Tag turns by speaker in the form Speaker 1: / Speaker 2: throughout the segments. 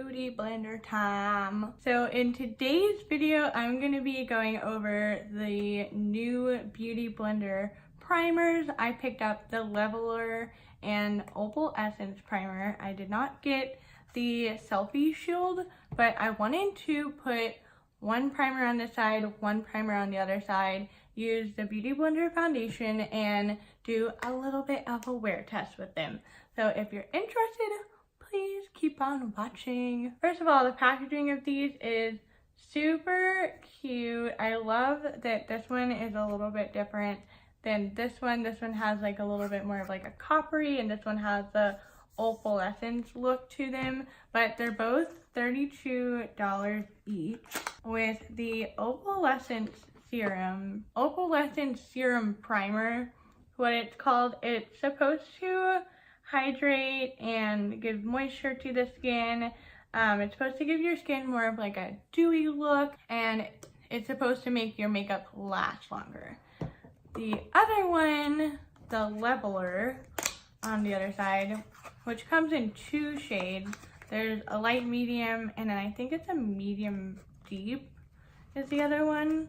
Speaker 1: beauty blender time. So in today's video, I'm going to be going over the new beauty blender primers. I picked up the Leveler and Opalescent primer. I did not get the Selfie Shield, but I wanted to put one primer on this side, one primer on the other side, use the Beauty Blender foundation, and do a little bit of a wear test with them. So if you're interested, please keep on watching. First of all, the packaging of these is super cute. I love that this one is a little bit different than this one. This one has like a little bit more of like a coppery, and this one has the opalescence look to them, but they're both $32 each. With the Opalescent Serum primer, what it's called, it's supposed to hydrate and give moisture to the skin. It's supposed to give your skin more of like a dewy look, and it's supposed to make your makeup last longer. The other one, the Leveler, on the other side, which comes in two shades. There's a light medium, and then I think it's a medium deep is the other one.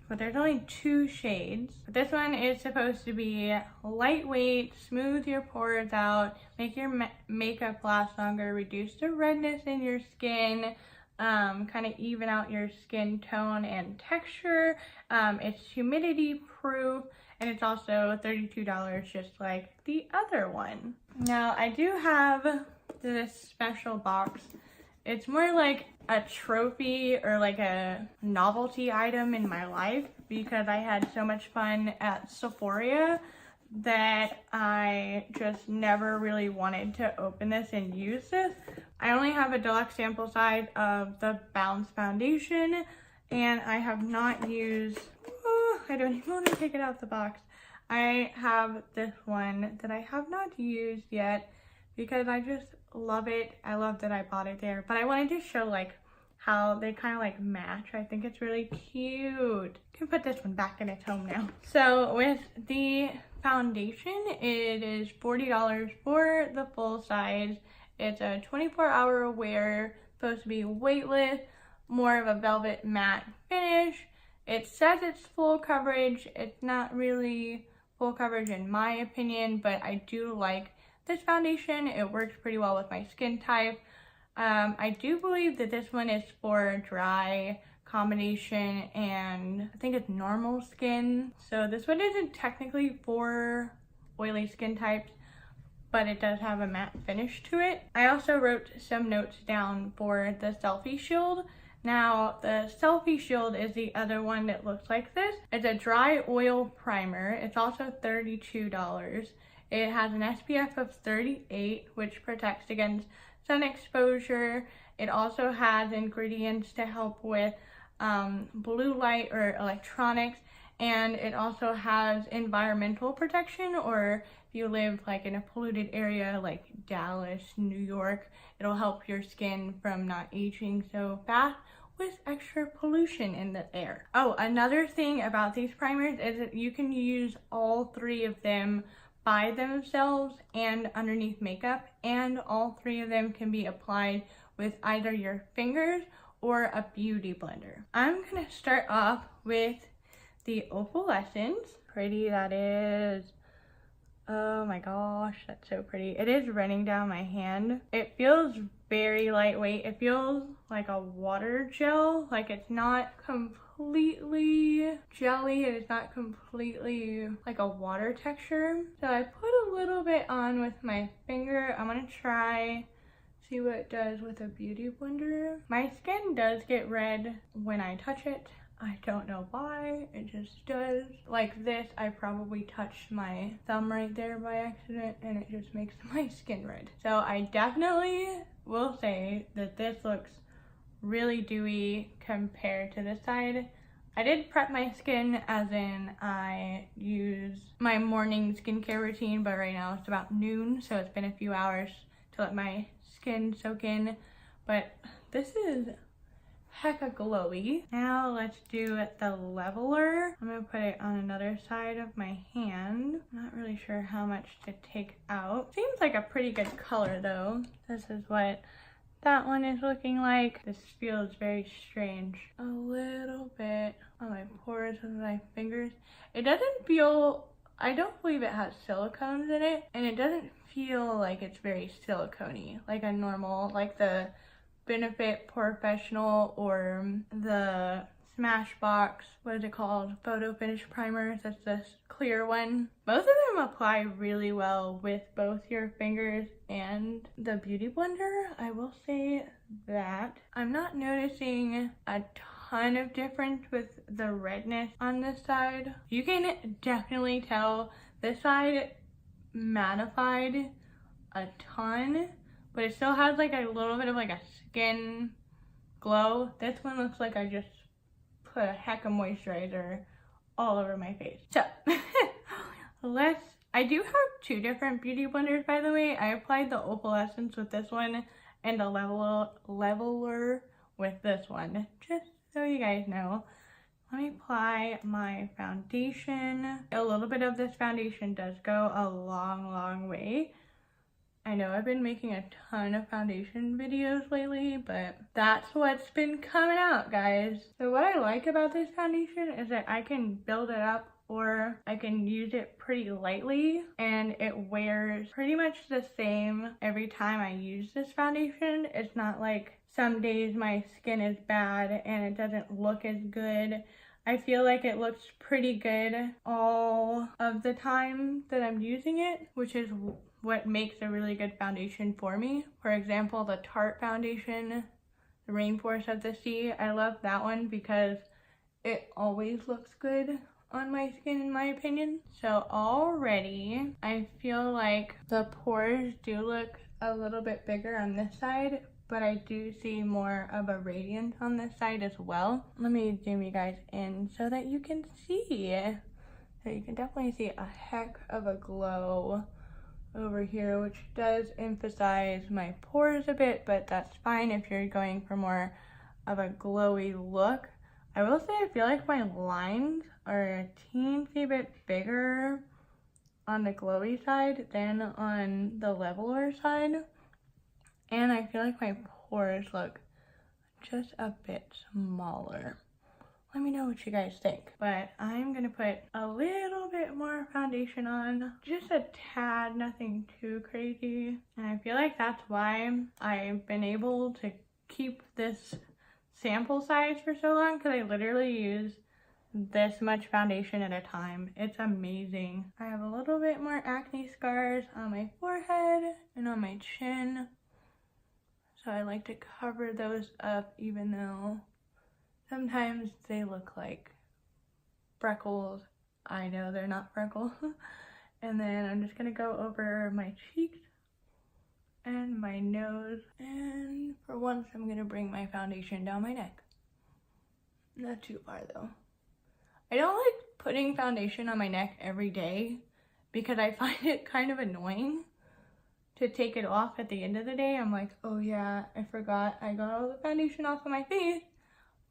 Speaker 1: But there's only two shades. But this one is supposed to be lightweight, smooth your pores out, make your makeup last longer, reduce the redness in your skin, kind of even out your skin tone and texture. It's humidity proof, and it's also $32 just like the other one. Now I do have this special box. It's more like a trophy or like a novelty item in my life because I had so much fun at Sephora that I just never really wanted to open this and use this. I only have a deluxe sample size of the Bounce foundation, and I have not used, I don't even want to take it out the box. I have this one that I have not used yet because I just love it. I love that I bought it there, but I wanted to show like how they kind of like match. I think it's really cute. I can put this one back in its home now. So with the foundation, it is $40 for the full size. It's a 24-hour wear, supposed to be weightless, more of a velvet matte finish. It says it's full coverage. It's not really full coverage in my opinion, but I do like this foundation. It works pretty well with my skin type. I do believe that this one is for dry combination, and I think it's normal skin. So this one isn't technically for oily skin types, but it does have a matte finish to it. I also wrote some notes down for the Selfie Shield. Now, the Selfie Shield is the other one that looks like this. It's a dry oil primer. It's also $32. It has an SPF of 38, which protects against sun exposure. It also has ingredients to help with blue light or electronics, and it also has environmental protection, or if you live like in a polluted area like Dallas, New York, it'll help your skin from not aging so fast with extra pollution in the air. Oh, another thing about these primers is that you can use all three of them by themselves and underneath makeup, and all three of them can be applied with either your fingers or a beauty blender. I'm gonna start off with the Opalescent. Pretty that is. Oh my gosh, that's so pretty. It is running down my hand. It feels very lightweight. It feels like a water gel. Like it's not completely jelly. It is not completely like a water texture. So I put a little bit on with my finger. I'm gonna try, see what it does with a beauty blender. My skin does get red when I touch it. I don't know why, it just does. Like this, I probably touched my thumb right there by accident, and it just makes my skin red. So I definitely will say that this looks really dewy compared to this side. I did prep my skin, as in I use my morning skincare routine, but right now it's about noon, so it's been a few hours to let my skin soak in. But this is hecka glowy. Now let's do the Leveler. I'm gonna put it on another side of my hand. I'm not really sure how much to take out. Seems like a pretty good color though. This is what that one is looking like. This feels very strange. A little bit on my pores with my fingers. It doesn't feel, I don't believe it has silicones in it, and it doesn't feel like it's very silicone-y, like a normal, like the Benefit Professional or the Smashbox, what is it called? Photo Finish Primer. That's this clear one. Both of them apply really well with both your fingers and the Beauty Blender. I will say that. I'm not noticing a ton of difference with the redness on this side. You can definitely tell this side mattified a ton, but it still has like a little bit of like a skin glow. This one looks like I just put a heck of moisturizer all over my face. So I do have two different beauty blenders, by the way. I applied the Opalescent with this one and the leveler with this one, just so you guys know. Let me apply my foundation. A little bit of this foundation does go a long way. I know I've been making a ton of foundation videos lately, but that's what's been coming out, guys. So what I like about this foundation is that I can build it up or I can use it pretty lightly, and it wears pretty much the same every time I use this foundation. It's not like some days my skin is bad and it doesn't look as good. I feel like it looks pretty good all of the time that I'm using it, which is what makes a really good foundation for me. For example, the Tarte foundation, the Rainforest of the Sea, I love that one because it always looks good on my skin, in my opinion. So already I feel like the pores do look a little bit bigger on this side, but I do see more of a radiance on this side as well. Let me zoom you guys in so that you can see. So you can definitely see a heck of a glow over here, which does emphasize my pores a bit, but that's fine if you're going for more of a glowy look. I will say I feel like my lines are a teensy bit bigger on the glowy side than on the leveler side, and I feel like my pores look just a bit smaller. Let me know what you guys think. But I'm gonna put a little bit more foundation on, just a tad, nothing too crazy. And I feel like that's why I've been able to keep this sample size for so long, because I literally use this much foundation at a time. It's amazing. I have a little bit more acne scars on my forehead and on my chin, so I like to cover those up, even though sometimes they look like freckles. I know they're not freckles. And then I'm just gonna go over my cheeks and my nose. And for once, I'm gonna bring my foundation down my neck. Not too far though. I don't like putting foundation on my neck every day because I find it kind of annoying to take it off at the end of the day. I'm like, oh yeah, I forgot I got all the foundation off of my face,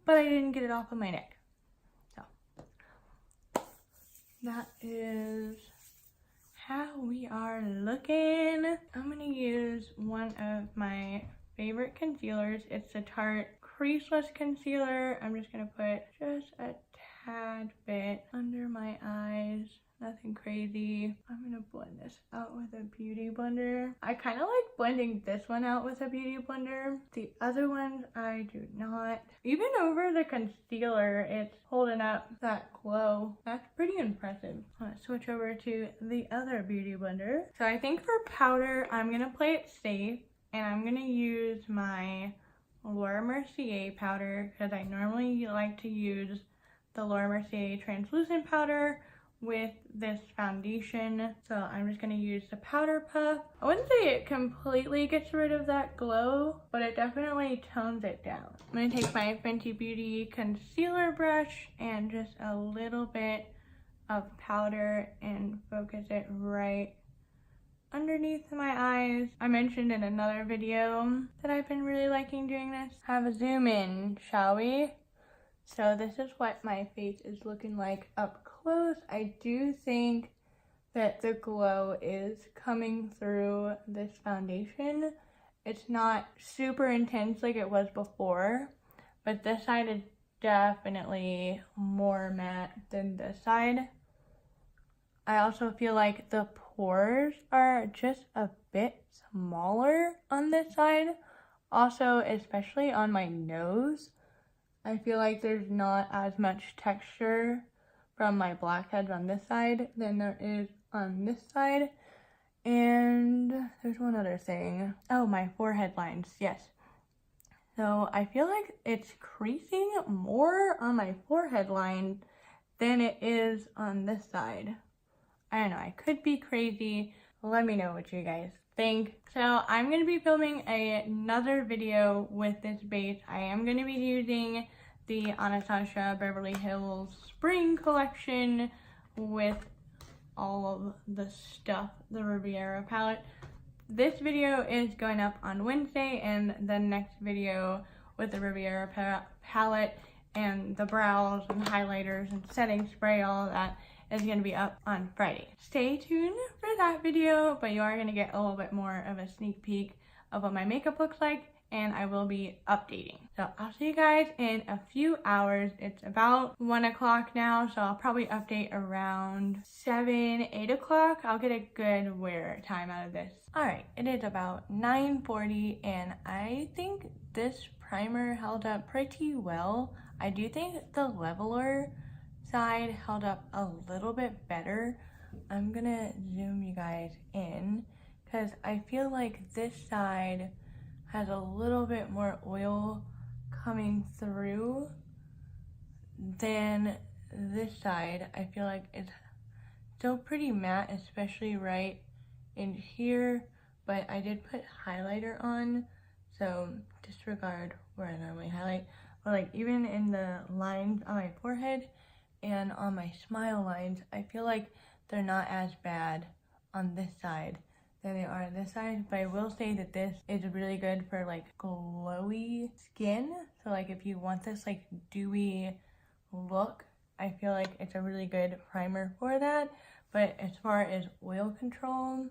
Speaker 1: but I didn't get it off of my neck. So that is how we are looking. I'm gonna use one of my favorite concealers. It's the Tarte Creaseless concealer. I'm just gonna put just a tad bit under my eyes. Nothing crazy. I'm gonna blend this out with a beauty blender. I kind of like blending this one out with a beauty blender. The other ones I do not. Even over the concealer, it's holding up that glow. That's pretty impressive. I'm gonna switch over to the other beauty blender. So I think for powder, I'm gonna play it safe, and I'm gonna use my Laura Mercier powder because I normally like to use the Laura Mercier translucent powder with this foundation. So I'm just gonna use the powder puff. I wouldn't say it completely gets rid of that glow, but it definitely tones it down. I'm gonna take my Fenty Beauty concealer brush and just a little bit of powder and focus it right underneath my eyes. I mentioned in another video that I've been really liking doing this. Have a zoom in, shall we? So this is what my face is looking like up close. I do think that the glow is coming through this foundation. It's not super intense like it was before, but this side is definitely more matte than this side. I also feel like the pores are just a bit smaller on this side. Also, especially on my nose, I feel like there's not as much texture from my blackheads on this side than there is on this side. And there's one other thing. Oh, my forehead lines, yes. So I feel like it's creasing more on my forehead line than it is on this side. I don't know, I could be crazy. Let me know what you guys think. So I'm going to be filming another video with this base. I am going to be using the Anastasia Beverly Hills Spring Collection with all of the stuff, the Riviera palette. This video is going up on Wednesday, and the next video with the Riviera palette and the brows and highlighters and setting spray, all of that, is going to be up on Friday. Stay tuned for that video, but you are going to get a little bit more of a sneak peek of what my makeup looks like, and I will be updating. So I'll see you guys in a few hours. It's about 1 o'clock now, so I'll probably update around 7, 8 o'clock. I'll get a good wear time out of this. Alright, it is about 9:40, and I think this primer held up pretty well. I do think the leveler side held up a little bit better. I'm gonna zoom you guys in because I feel like this side has a little bit more oil coming through than this side. I feel like it's still pretty matte, especially right in here, but I did put highlighter on, so disregard where I normally highlight. But like even in the lines on my forehead and on my smile lines, I feel like they're not as bad on this side than they are on this side. But I will say that this is really good for like glowy skin. So like if you want this like dewy look, I feel like it's a really good primer for that. But as far as oil control,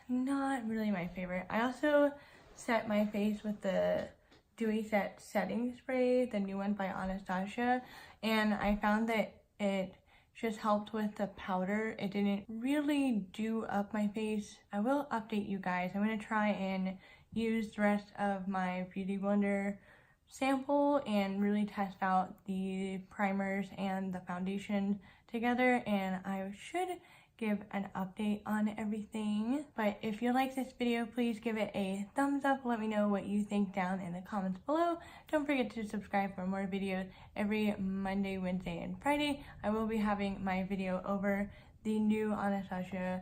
Speaker 1: not really my favorite. I also set my face with the Dewy Set setting spray, the new one by Anastasia, and I found that it just helped with the powder. It didn't really do up my face. I will update you guys. I'm going to try and use the rest of my BeautyBlender sample and really test out the primers and the foundation together, and I should give an update on everything. But if you like this video, please give it a thumbs up. Let me know what you think down in the comments below. Don't forget to subscribe for more videos every Monday, Wednesday, and Friday. I will be having my video over the new Anastasia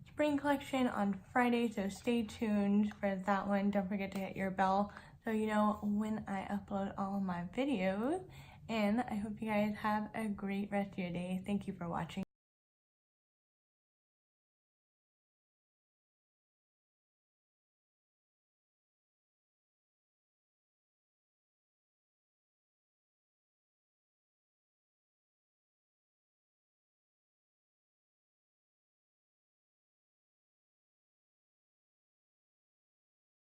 Speaker 1: Spring Collection on Friday, so stay tuned for that one. Don't forget to hit your bell so you know when I upload all of my videos. And I hope you guys have a great rest of your day. Thank you for watching.